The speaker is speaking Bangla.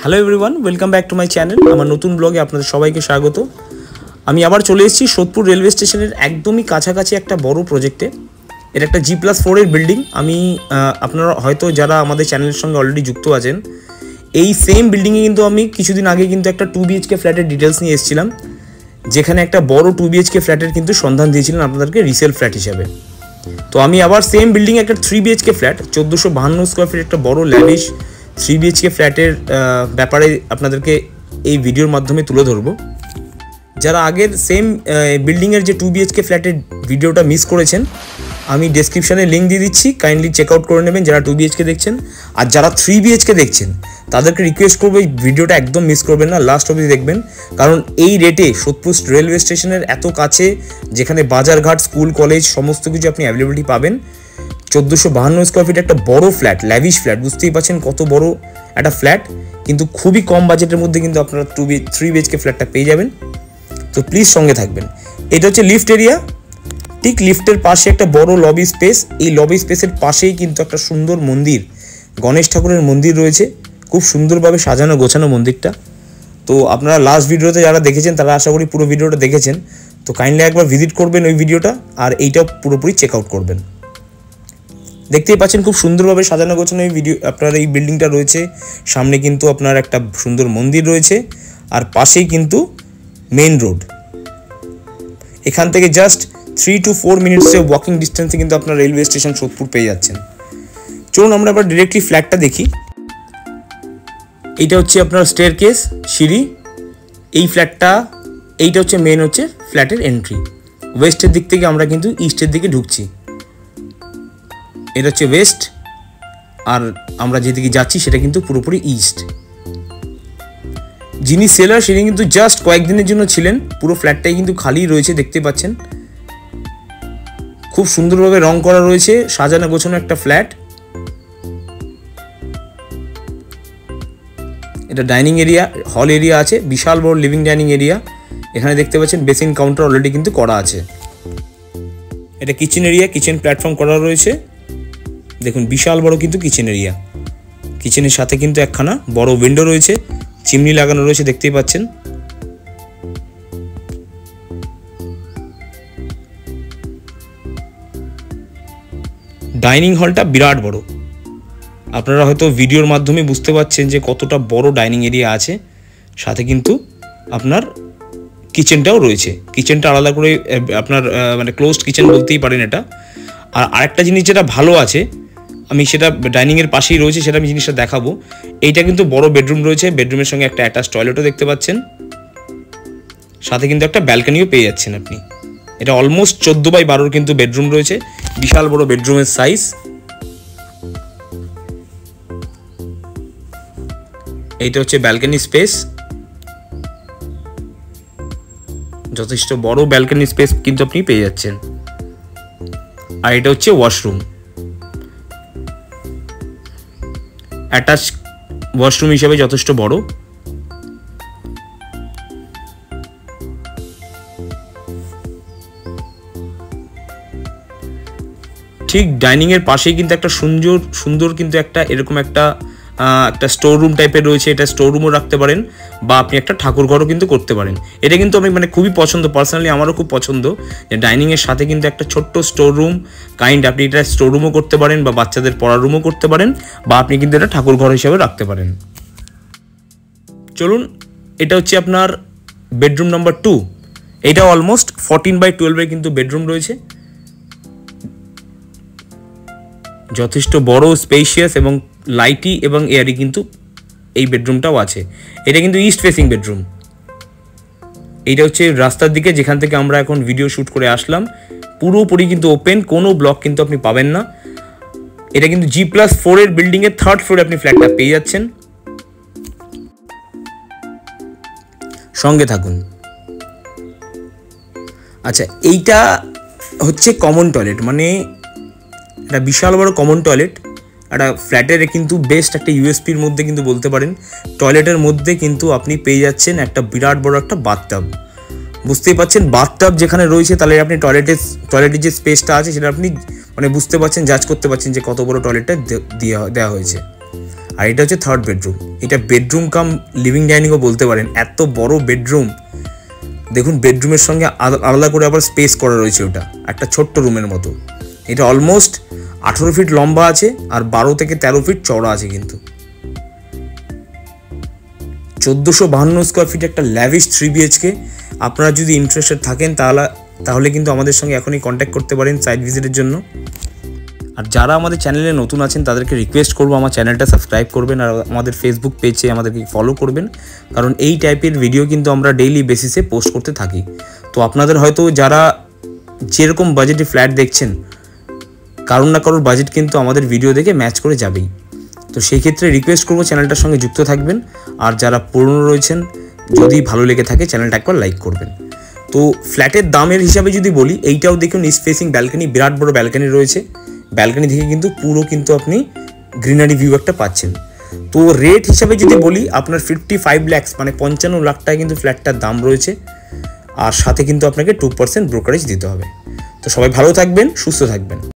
Hello everyone, welcome back to my channel. আমার নতুন ব্লগে আপনাদের সবাইকে স্বাগত। আমি আবার চলে এসেছি সোদপুর রেলওয়ে স্টেশনের একদমই কাছাকাছি একটা বড় প্রজেক্টে। এটা একটা G+4 এর বিল্ডিং। আমি আপনারা হয়তো যারা আমাদের চ্যানেলের সঙ্গে অলরেডি যুক্ত আছেন, এই সেম বিল্ডিংয়ে কিন্তু আমি কিছুদিন আগে কিন্তু একটা 2 BHK ফ্ল্যাটের ডিটেলস নিয়ে এসেছিলাম, যেখানে একটা বড় 2 BHK ফ্ল্যাটের কিন্তু সন্ধান দিয়েছিলেন আপনাদেরকে রিসেল ফ্ল্যাট হিসাবে। তো আমি আবার সেম বিল্ডিংয়ে একটা 3 BHK ফ্ল্যাট 1452 স্কোয়ার ফিট একটা বড় ল্যাভিশ 3 BHK ফ্ল্যাটের ব্যাপারে আপনাদেরকে এই ভিডিওর মাধ্যমে তুলে ধরবো। যারা আগের সেম বিল্ডিংয়ের যে 2 BHK ফ্ল্যাটের ভিডিওটা মিস করেছেন, আমি ডেসক্রিপশানে লিঙ্ক দিয়ে দিচ্ছি, কাইন্ডলি চেক আউট করে নেবেন যারা 2 BHK দেখছেন। আর যারা 3 BHK দেখছেন তাদেরকে রিকোয়েস্ট করবো এই ভিডিওটা একদম মিস করবেন না, লাস্ট অবধি দেখবেন। কারণ এই রেটে সোদপুর রেলওয়ে স্টেশনের এত কাছে, যেখানে বাজারঘাট, স্কুল, কলেজ সমস্ত কিছু আপনি অ্যাভেলেবিলিটি পাবেন, 1452 স্কোয়ার ফিট একটা বড় ফ্ল্যাট, ল্যাভিশ ফ্ল্যাট, বুঝতেই পারছেন কত বড় একটা ফ্ল্যাট, কিন্তু খুবই কম বাজেটের মধ্যে কিন্তু আপনারা 3 BHK ফ্ল্যাটটা পেয়ে যাবেন। তো প্লিজ সঙ্গে থাকবেন। এটা হচ্ছে লিফট এরিয়া, ঠিক লিফটের পাশে একটা বড় লবি স্পেস। এই লবি স্পেসের পাশেই কিন্তু একটা সুন্দর মন্দির, গণেশ ঠাকুরের মন্দির রয়েছে, খুব সুন্দরভাবে সাজানো গোছানো মন্দিরটা। তো আপনারা লাস্ট ভিডিওতে যারা দেখেছেন তারা আশা করি পুরো ভিডিওটা দেখেছেন। তো কাইন্ডলি একবার ভিজিট করবেন ওই ভিডিওটা, আর এইটাও পুরোপুরি চেক আউট করবেন। দেখতেই পাচ্ছেন খুব সুন্দরভাবে সাজানো গোছানো এই ভিডিও আপনার এই বিল্ডিংটা রয়েছে। সামনে কিন্তু আপনার একটা সুন্দর মন্দির রয়েছে, আর পাশেই কিন্তু মেইন রোড। এখান থেকে জাস্ট 3 to 4 মিনিটসে ওয়াকিং ডিস্টেন্সে কিন্তু আপনার রেলওয়ে স্টেশন সোদপুর পেয়ে যাচ্ছেন। চলুন আমরা আবার ডিরেক্টলি ফ্ল্যাটটা দেখি। এইটা হচ্ছে আপনার স্টেয়ারকেস, সিঁড়ি। এই ফ্ল্যাটটা, এইটা হচ্ছে মেন হচ্ছে ফ্ল্যাটের এন্ট্রি। ওয়েস্টের দিক থেকে আমরা কিন্তু ইস্টের দিকে ঢুকছি। এটা হচ্ছে ওয়েস্ট, আর আমরা যেদিকে যাচ্ছি সেটা কিন্তু পুরোপুরি ইস্ট। যিনি সেলার তিনি কিন্তু জাস্ট কয়েকদিনের জন্য ছিলেন, পুরো ফ্ল্যাটটাই কিন্তু খালি রয়েছে, দেখতে পাচ্ছেন। খুব সুন্দরভাবে রং করা রয়েছে, সাজানো গোছানো একটা ফ্ল্যাট। এটা ডাইনিং এরিয়া, হল এরিয়া আছে, বিশাল বড় লিভিং ডাইনিং এরিয়া। এখানে দেখতে পাচ্ছেন বেসিন কাউন্টার অলরেডি কিন্তু করা আছে। এটা কিচেন এরিয়া, কিচেন প্ল্যাটফর্ম করা রয়েছে। দেখুন বিশাল বড় কিন্তু কিচেন এরিয়া। কিচেনের সাথে কিন্তু একখানা বড় উইন্ডো রয়েছে, চিমনি লাগানো রয়েছে, দেখতেই পাচ্ছেন। ডাইনিং হলটা বিরাট বড়, আপনারা হয়তো ভিডিওর মাধ্যমে বুঝতে পারছেন যে কতটা বড় ডাইনিং এরিয়া আছে। সাথে কিন্তু আপনার কিচেনটাও রয়েছে। কিচেনটা আলাদা করে আপনার মানে ক্লোজড কিচেন বলতেই পারেন এটা। আর আরেকটা জিনিস যেটা ভালো আছে, আমি সেটা ডাইনিংয়ের পাশেই রয়েছে, সেটা আমি জিনিসটা দেখাবো। এইটা কিন্তু বড় বেডরুম রয়েছে, বেডরুমের সঙ্গে একটা অ্যাটাচ টয়লেটও দেখতে পাচ্ছেন। সাথে কিন্তু একটা ব্যালকনিও পেয়ে যাচ্ছেন আপনি। এটা অলমোস্ট 14x12 কিন্তু বেডরুম রয়েছে, বিশাল বড় বেডরুমের সাইজ। এইটা হচ্ছে ব্যালকনি স্পেস, যথেষ্ট বড় ব্যালকনি স্পেস কিন্তু আপনি পেয়ে যাচ্ছেন। আর এটা হচ্ছে ওয়াশরুম, অ্যাটাচ ওয়াশরুম হিসেবে যথেষ্ট বড়। ঠিক ডাইনিং এর পাশেই কিন্তু একটা সুন্দর কিন্তু একটা এরকম একটা স্টোর রুম টাইপের রয়েছে। এটা স্টোর রুমও রাখতে পারেন, বা আপনি একটা ঠাকুর ঘরও কিন্তু করতে পারেন। এটা কিন্তু আমি মানে খুবই পছন্দ, পার্সোনালি আমারও খুব পছন্দ যে ডাইনিংয়ের সাথে কিন্তু একটা ছোট্ট স্টোর রুম আপনি এটা স্টোর রুমও করতে পারেন, বা বাচ্চাদের পড়ার রুমও করতে পারেন, বা আপনি কিন্তু এটা ঠাকুর ঘর হিসেবে রাখতে পারেন। চলুন, এটা হচ্ছে আপনার বেডরুম নাম্বার 2। এটা অলমোস্ট 14x12 কিন্তু বেডরুম রয়েছে, যথেষ্ট বড়, স্পেশিয়াস এবং লাইটি এবং এয়ারি কিন্তু এই বেডরুমটাও আছে। এটা কিন্তু ইস্ট ফেসিং বেডরুম। এইটা হচ্ছে রাস্তার দিকে, যেখান থেকে আমরা এখন ভিডিও শ্যুট করে আসলাম। পুরোপুরি কিন্তু ওপেন, কোনো ব্লক কিন্তু আপনি পাবেন না। এটা কিন্তু G+4 এর বিল্ডিংয়ের 3rd ফ্লোরে আপনি ফ্ল্যাটটা পেয়ে যাচ্ছেন। সঙ্গে থাকুন। আচ্ছা, এইটা হচ্ছে কমন টয়লেট, মানে একটা বিশাল বড় কমন টয়লেট। একটা ফ্ল্যাটের কিন্তু বেস্ট একটা ইউএসপির মধ্যে কিন্তু বলতে পারেন। টয়লেটের মধ্যে কিন্তু আপনি পেয়ে যাচ্ছেন একটা বিরাট বড় একটা বাথটাব। বুঝতেই পারছেন বাথটাব যেখানে রয়েছে, তাহলে আপনি টয়লেটের যে স্পেসটা আছে সেটা আপনি মানে বুঝতে পারছেন, জাজ করতে পারছেন যে কত বড় টয়লেটটা দেওয়া হয়েছে। আর এটা হচ্ছে থার্ড বেডরুম। এটা বেডরুম কাম লিভিং ডাইনিংও বলতে পারেন, এত বড় বেডরুম। দেখুন বেডরুমের সঙ্গে আলাদা করে আবার স্পেস করা রয়েছে, ওটা একটা ছোট্ট রুমের মতো। এটা অলমোস্ট 18 ফিট লম্বা আছে আর 12 থেকে 13 ফিট চওড়া আছে। কিন্তু 1452 স্কোয়ার ফিট একটা ল্যাভিশ 3 BHK। আপনারা যদি ইন্টারেস্টেড থাকেন তাহলে কিন্তু আমাদের সঙ্গে এখনই কন্ট্যাক্ট করতে পারেন সাইট ভিজিটের জন্য। আর যারা আমাদের চ্যানেলে নতুন আছেন তাদেরকে রিকোয়েস্ট করবো আমার চ্যানেলটা সাবস্ক্রাইব করবেন আর আমাদের ফেসবুক পেজে আমাদেরকে ফলো করবেন, কারণ এই টাইপের ভিডিও কিন্তু আমরা ডেইলি বেসিসে পোস্ট করতে থাকি। তো আপনাদের হয়তো যারা যেরকম বাজেটে ফ্ল্যাট দেখছেন, কারোর না কারোর বাজেট কিন্তু আমাদের ভিডিও দেখে ম্যাচ করে যাবেই। তো সেই ক্ষেত্রে রিকোয়েস্ট করবো চ্যানেলটার সঙ্গে যুক্ত থাকবেন। আর যারা পুরনো রয়েছেন, যদি ভালো লেগে থাকে চ্যানেলটা একবার লাইক করবেন। তো ফ্ল্যাটের দামের হিসাবে যদি বলি, এইটাও দেখুন ইস্ট ফেসিং ব্যালকনি, বিরাট বড় ব্যালকনি রয়েছে। ব্যালকনি থেকে কিন্তু পুরো কিন্তু আপনি গ্রিনারি ভিউ একটা পাচ্ছেন। তো রেট হিসাবে যদি বলি, আপনার 55 lakhs মানে 55 লাখ টাকা কিন্তু ফ্ল্যাটটার দাম রয়েছে। আর সাথে কিন্তু আপনাকে 2% ব্রোকারেজ দিতে হবে। তো সবাই ভালো থাকবেন, সুস্থ থাকবেন।